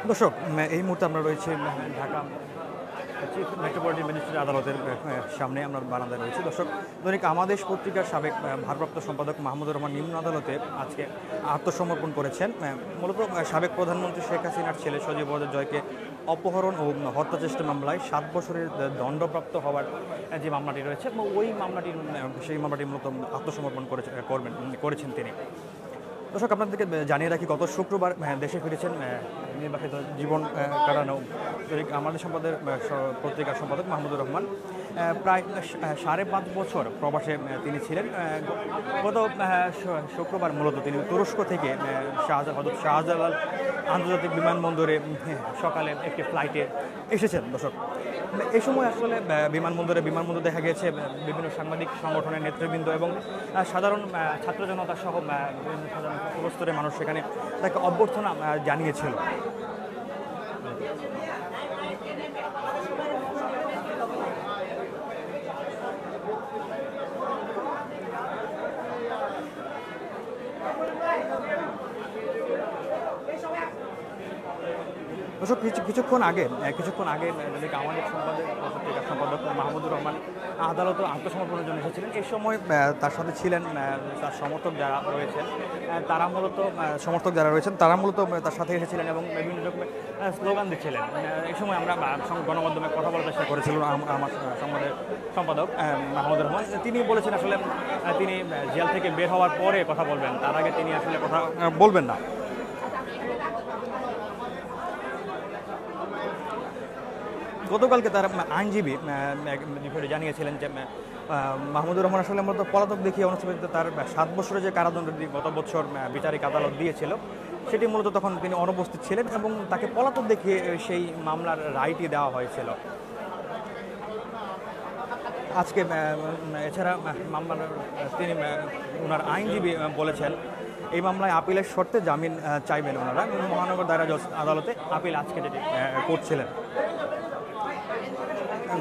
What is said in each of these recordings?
দর্শক, এই মুহূর্তে আমরা রয়েছে ঢাকা চিফ মেট্রোপলিটন ম্যাজিস্ট্রেট আদালতের সামনে আমরা বারান্দায় রয়েছি। দর্শক, দৈনিক আমাদেশ পত্রিকার সাবেক ভারপ্রাপ্ত সম্পাদক মাহমুদুর রহমান নিম্ন আদালতে আজকে আত্মসমর্পণ করেছেন। মূলত সাবেক প্রধানমন্ত্রী শেখ হাসিনার ছেলে সজীব ওয়াজেদ জয়কে অপহরণ ও হত্যাচেষ্টা মামলায় 7 বছরের দণ্ডপ্রাপ্ত হওয়ার যে মামলাটি রয়েছে, ওই সেই মামলাটি মূলত আত্মসমর্পণ করেছেন তিনি। দর্শক, আপনাদেরকে জানিয়ে রাখি, গত শুক্রবার দেশে ফিরেছেন নির্বাসিত জীবন কাটানো আমাদের পত্রিকার সম্পাদক মাহমুদুর রহমান। প্রায় 5.5 বছর প্রবাসে তিনি ছিলেন। গত শুক্রবার মূলত তিনি তুরস্ক থেকে শাহজালাল আন্তর্জাতিক বিমানবন্দরে সকালে একটি ফ্লাইটে এসেছেন। দর্শক, এই সময় আসলে বিমানবন্দরে দেখা গেছে বিভিন্ন সাংবাদিক সংগঠনের নেতৃবৃন্দ এবং সাধারণ ছাত্র জনতা সহ সাধারণ স্তরের মানুষ সেখানে তাকে অভ্যর্থনা জানিয়েছিল। দর্শক, কিছুক্ষণ আগে আমাদের পত্রিকার সম্পাদক মাহমুদুর রহমান আদালতে আত্মসমর্পণের জন্য এসেছিলেন। এই সময় তার সাথে ছিলেন তার সমর্থক যারা রয়েছেন, তারা মূলত তার সাথে এসেছিলেন এবং বিভিন্ন রকমের স্লোগান দিচ্ছিলেন। এই সময় আমরা গণমাধ্যমে কথা বলার চেষ্টা করেছিলাম আমার সম্পাদক মাহমুদুর রহমান। তিনি বলেছেন আসলে তিনি জেল থেকে বের হওয়ার পরে কথা বলবেন, তার আগে তিনি আসলে কথা বলবেন না। গতকালকে তার আইনজীবী বিষয়টি জানিয়েছিলেন যে মাহমুদুর রহমান আসলে মূলত পলাতক দেখিয়ে অনুষ্ঠিত তার 7 বছরের যে কারাদণ্ড গত বছর বিচারিক আদালত দিয়েছিল, সেটি মূলত তখন তিনি অনুপস্থিত ছিলেন এবং তাকে পলাতক দেখিয়ে সেই মামলার রায়টি দেওয়া হয়েছিল। আজকে এছাড়া তিনি ওনার আইনজীবী বলেছেন এই মামলায় আপিলের শর্তে জামিন চাইবেন ওনারা। মহানগর দায়রা জজ আদালতে আপিল আজকে যেটি করছিলেন।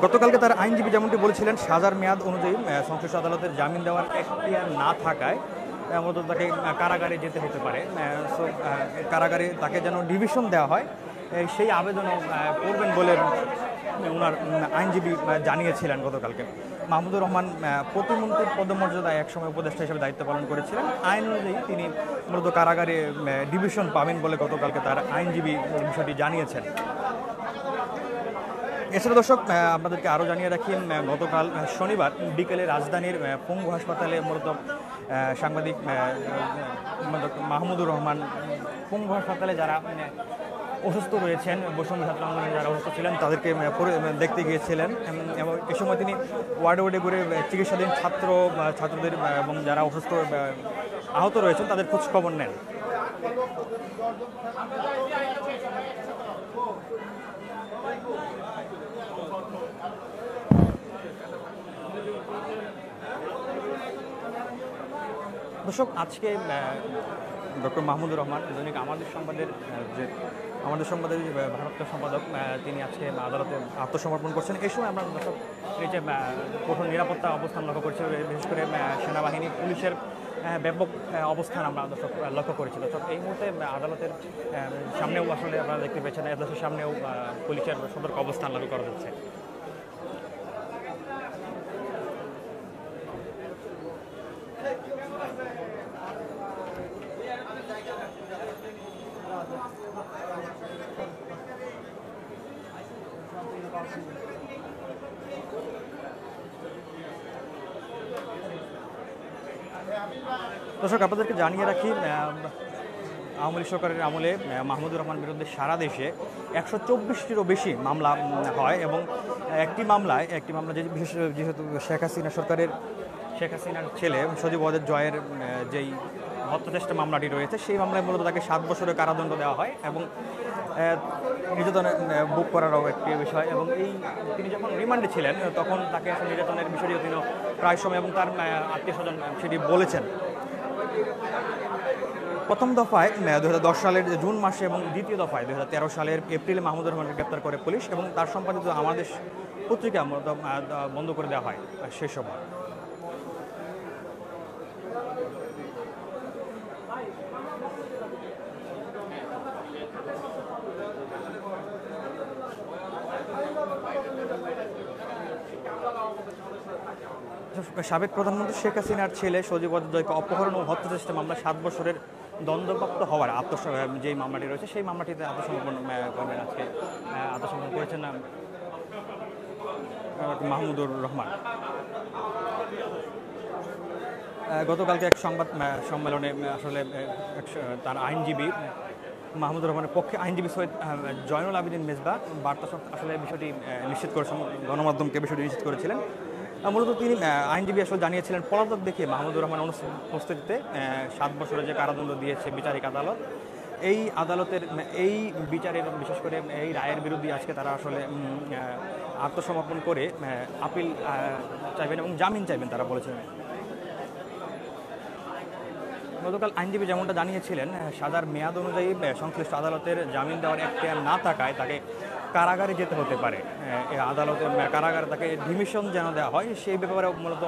গতকালকে তার আইনজীবী যেমনটি বলেছিলেন, সাজার মেয়াদ অনুযায়ী সংশ্লিষ্ট আদালতের জামিন দেওয়ার এখতিয়ার না থাকায় মূলত তাকে কারাগারে যেতে হতে পারে। কারাগারে তাকে যেন ডিভিশন দেওয়া হয় সেই আবেদনও করবেন বলে ওনার আইনজীবী জানিয়েছিলেন গতকালকে। মাহমুদুর রহমান প্রতিমন্ত্রীর পদমর্যাদায় একসময় উপদেষ্টা হিসেবে দায়িত্ব পালন করেছিলেন। আইন অনুযায়ী তিনি মূলত কারাগারে ডিভিশন পাবেন বলে গতকালকে তার আইনজীবী বিষয়টি জানিয়েছেন। এছাড়া দর্শক, আপনাদেরকে আরও জানিয়ে রাখি, গতকাল শনিবার বিকেলে রাজধানীর পঙ্গু হাসপাতালে মূলত সাংবাদিক মাহমুদুর রহমান পঙ্গু হাসপাতালে যারা অসুস্থ রয়েছেন, বৈষম্য ছাত্র আন্দোলনে যারা অসুস্থ ছিলেন তাদেরকে দেখতে গিয়েছিলেন এবং এ সময় তিনি ওয়ার্ডে ঘুরে চিকিৎসাধীন ছাত্রদের এবং যারা অসুস্থ আহত রয়েছেন তাদের খোঁজ খবর নেন। দর্শক, আজকে ডক্টর মাহমুদুর রহমান দৈনিক আমাদের সংবাদের ভারপ্রাপ্ত সম্পাদক, তিনি আজকে আদালতে আত্মসমর্পণ করছেন। এই সময় আমরা দর্শক এই যে কঠোর নিরাপত্তা অবস্থান লক্ষ্য করছি, বিশেষ করে সেনাবাহিনী পুলিশের ব্যাপক অবস্থান আমরা দর্শক লক্ষ্য করেছি। দর্শক, এই মুহূর্তে আদালতের সামনেও আসলে আপনারা দেখতে পেয়েছেন, এজলাসের সামনেও পুলিশের সতর্ক অবস্থান লক্ষ্য করা যাচ্ছে। দর্শক, আপনাদেরকে জানিয়ে রাখি, আওয়ামী লীগ সরকারের আমলে মাহমুদুর রহমান বিরুদ্ধে সারা দেশে 124টিরও বেশি মামলা হয় এবং একটি মামলা যেহেতু শেখ হাসিনার ছেলে সজীব ওয়াজেদ জয়ের যেই হত্যাচেষ্টা মামলাটি রয়েছে, সেই মামলায় মূলত তাকে 7 বছরের কারাদণ্ড দেওয়া হয় এবং নির্যাতন বুক করারও একটি বিষয়। এবং তিনি যখন রিমান্ডে ছিলেন তখন তাকে আসলে নির্যাতনের বিষয়টিও তিনি প্রায় সময় এবং তার আত্মীয়স্বজন সেটি বলেছেন। প্রথম দফায় 2010 সালের জুন মাসে এবং দ্বিতীয় দফায় 2013 সালের এপ্রিলে মাহমুদুর রহমানকে গ্রেপ্তার করে পুলিশ এবং তার সম্পাদিত আমাদের পত্রিকা বন্ধ করে দেওয়া হয় সেই সময়। সাবেক প্রধানমন্ত্রী শেখ হাসিনার ছেলে সজীব ওয়াজেদ জয়কে অপহরণ ও হত্যা চেষ্টা মামলা 7 বছরের দণ্ডপ্রাপ্ত হওয়ার যেই মামলাটি রয়েছে সেই মামলাটিতে আত্মসমর্পণ করবেন আজকে আত্মসমর্পণ করেছেন মাহমুদুর রহমান। গতকালকে এক সংবাদ সম্মেলনে আসলে তার আইনজীবী মাহমুদুর রহমানের পক্ষে আইনজীবী সৈয়দ জয়নুল আবেদিন মেজবা বার্তা আসলে বিষয়টি নিশ্চিত করেছেন, গণমাধ্যমকে বিষয়টি নিশ্চিত করেছিলেন। মূলত তিনি আইনজীবী আসলে জানিয়েছিলেন পলাতক দেখিয়ে মাহমুদুর রহমান উপস্থিতিতে 7 বছরের যে কারাদণ্ড দিয়েছে বিচারিক আদালত, এই আদালতের এই বিচারের বিশেষ করে এই রায়ের বিরুদ্ধে আজকে তারা আসলে আত্মসমর্পণ করে আপিল চাইবেন এবং জামিন চাইবেন তারা বলেছিলেন। গতকাল আইনজীবী যেমনটা জানিয়েছিলেন, সাজার মেয়াদ অনুযায়ী সংশ্লিষ্ট আদালতের জামিন দেওয়ার এখতিয়ার না থাকায় তাকে কারাগারে যেতে হতে পারে। আদালতের কারাগারে তাকে ডিমিশন যেন দেওয়া হয় সেই ব্যাপারে মূলত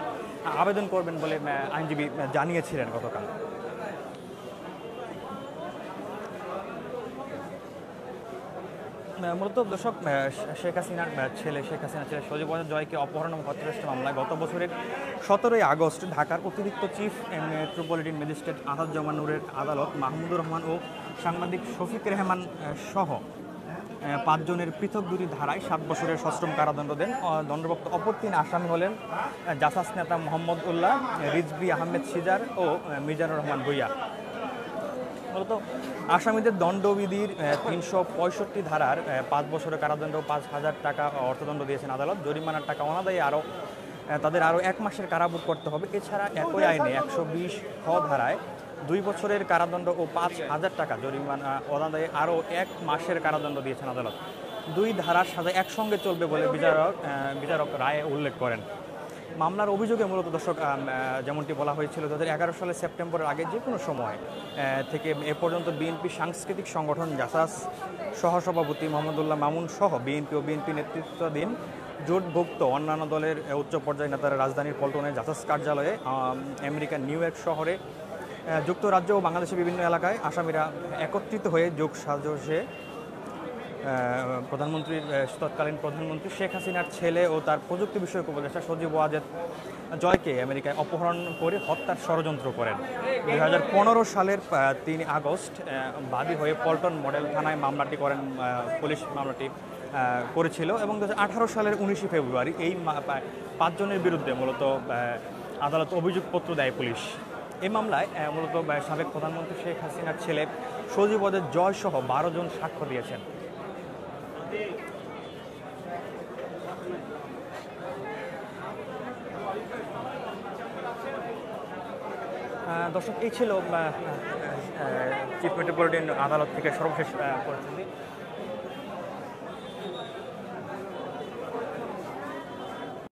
আবেদন করবেন বলে আইনজীবী জানিয়েছিলেন গতকাল। মূলত দর্শক, শেখ হাসিনার ছেলে সজীব ওয়াজেদ জয়কে অপহরণ ও হত্যাচেষ্টা মামলায় গত বছরের 17 আগস্ট ঢাকার অতিরিক্ত চিফ মেট্রোপলিটন ম্যাজিস্ট্রেট আসাদুজ্জামান নূরের আদালত মাহমুদুর রহমান ও সাংবাদিক শফিক রেহমান সহ 5 জনের পৃথক 2টি ধারায় 7 বছরের সশ্রম কারাদণ্ড দেন। দণ্ডপ্রাপ্ত অপর 3 আসামি হলেন জাসাস নেতা মোহাম্মদ উল্লাহ, রিজভী আহমেদ সিজার ও মিজানুর রহমান ভূঁইয়া। মূলত আসামিদের দণ্ডবিধির 365 ধারার 5 বছরের কারাদণ্ড 5,000 টাকা অর্থদণ্ড দিয়েছেন আদালত। জরিমানার টাকা অনাদায়ী তাদের আরও 1 মাসের কারাভোগ করতে হবে। এছাড়া একই আইনে 120 খ ধারায় 2 বছরের কারাদণ্ড ও 5,000 টাকা জরিমানা অনাদায়ী আরও 1 মাসের কারাদণ্ড দিয়েছেন আদালত। 2 ধারার সাজা একসঙ্গে চলবে বলে বিচারক রায়ে উল্লেখ করেন। মামলার অভিযোগে মূলত দর্শক যেমনটি বলা হয়েছিল 2011 সালের সেপ্টেম্বরের আগে যে কোনো সময় থেকে এ পর্যন্ত বিএনপি সাংস্কৃতিক সংগঠন জাসাস সহসভাপতি মোহাম্মদুল্লাহ মামুন সহ বিএনপি ও বিএনপি নেতৃত্বাধীন জোটভুক্ত অন্যান্য দলের উচ্চ পর্যায়ের নেতারা রাজধানীর পল্টনে জাসাস কার্যালয়ে, আমেরিকার নিউ ইয়র্ক শহরে, যুক্তরাজ্য ও বাংলাদেশের বিভিন্ন এলাকায় আসামিরা একত্রিত হয়ে যোগ সাজসে তৎকালীন প্রধানমন্ত্রী শেখ হাসিনার ছেলে ও তার প্রযুক্তি বিষয়ক উপদেষ্টা সজীব ওয়াজেদ জয়কে আমেরিকায় অপহরণ করে হত্যার ষড়যন্ত্র করেন। 2015 সালের 3 আগস্ট বাদী হয়ে পল্টন মডেল থানায় মামলাটি করেন, পুলিশ মামলাটি করেছিল এবং 2018 সালের 19 ফেব্রুয়ারি এই 5 জনের বিরুদ্ধে মূলত আদালত অভিযোগপত্র দেয় পুলিশ। এই মামলায় মূলত সাবেক প্রধানমন্ত্রী শেখ হাসিনার ছেলে সজীব ওয়াজেদ জয় সহ 12 জন সাক্ষ্য দিয়েছেন। দর্শক, এই ছিল চিফ মেট্রোপলিটন আদালত থেকে সর্বশেষ পরিস্থিতি।